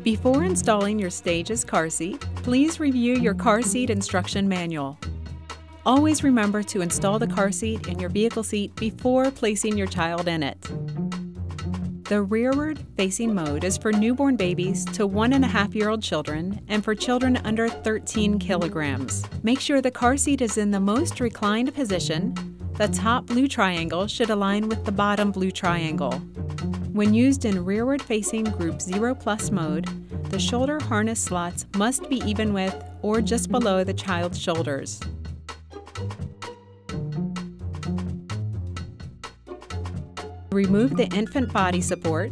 Before installing your Stage's car seat, please review your car seat instruction manual. Always remember to install the car seat in your vehicle seat before placing your child in it. The rearward-facing mode is for newborn babies to 1.5-year-old children and for children under 13 kilograms. Make sure the car seat is in the most reclined position. The top blue triangle should align with the bottom blue triangle. When used in rearward-facing Group 0+ mode, the shoulder harness slots must be even with or just below the child's shoulders. Remove the infant body support.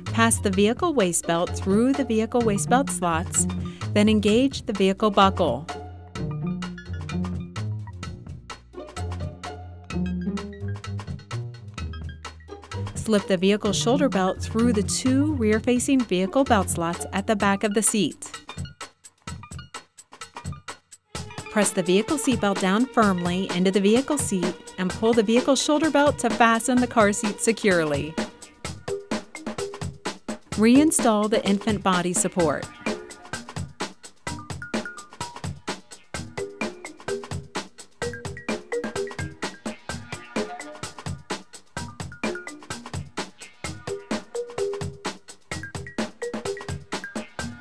Pass the vehicle waist belt through the vehicle waist belt slots, then engage the vehicle buckle. Slip the vehicle shoulder belt through the 2 rear-facing vehicle belt slots at the back of the seat. Press the vehicle seat belt down firmly into the vehicle seat and pull the vehicle shoulder belt to fasten the car seat securely. Reinstall the infant body support.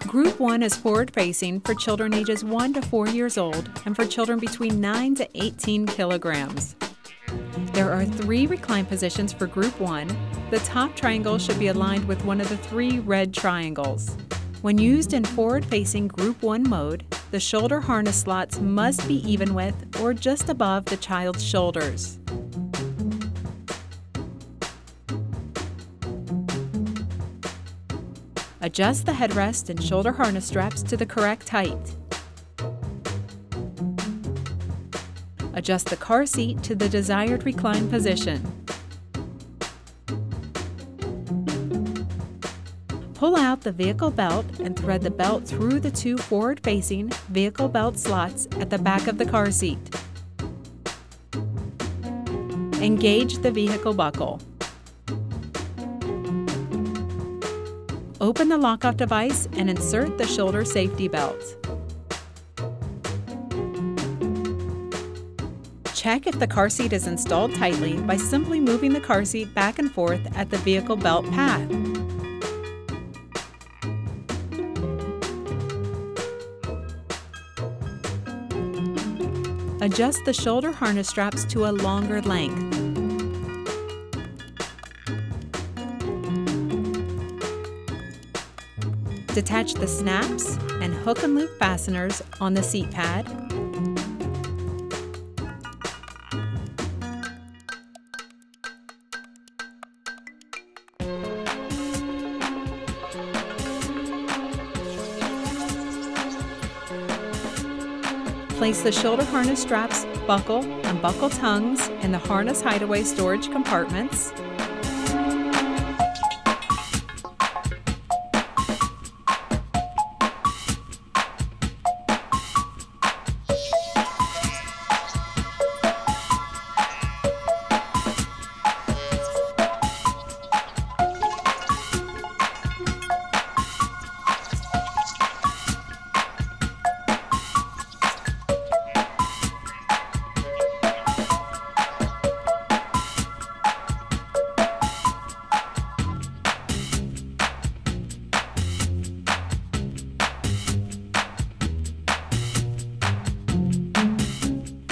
Group 1 is forward-facing for children ages 1 to 4 years old and for children between 9 to 18 kilograms. There are 3 recline positions for Group 1. The top triangle should be aligned with one of the 3 red triangles. When used in forward-facing Group 1 mode, the shoulder harness slots must be even with or just above the child's shoulders. Adjust the headrest and shoulder harness straps to the correct height. Adjust the car seat to the desired recline position. Pull out the vehicle belt and thread the belt through the 2 forward-facing vehicle belt slots at the back of the car seat. Engage the vehicle buckle. Open the lockoff device and insert the shoulder safety belt. Check if the car seat is installed tightly by simply moving the car seat back and forth at the vehicle belt path. Adjust the shoulder harness straps to a longer length. Detach the snaps and hook and loop fasteners on the seat pad. Place the shoulder harness straps, buckle, and buckle tongues in the harness hideaway storage compartments.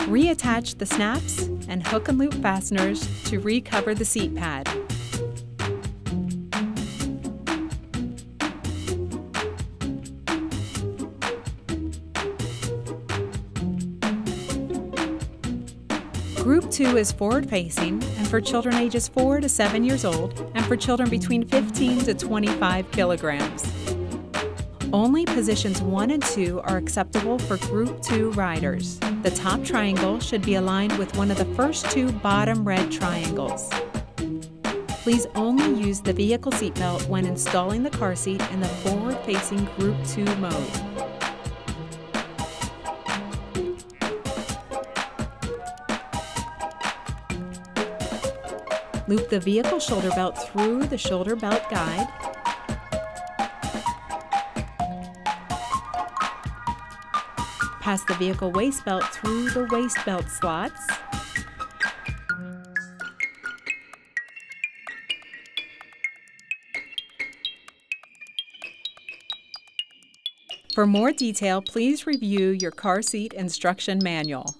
Reattach the snaps and hook and loop fasteners to recover the seat pad. Group 2 is forward-facing and for children ages 4 to 7 years old and for children between 15 to 25 kilograms. Only positions 1 and 2 are acceptable for Group 2 riders. The top triangle should be aligned with one of the first 2 bottom red triangles. Please only use the vehicle seatbelt when installing the car seat in the forward-facing Group 2 mode. Loop the vehicle shoulder belt through the shoulder belt guide. Pass the vehicle waist belt through the waist belt slots. For more detail, please review your car seat instruction manual.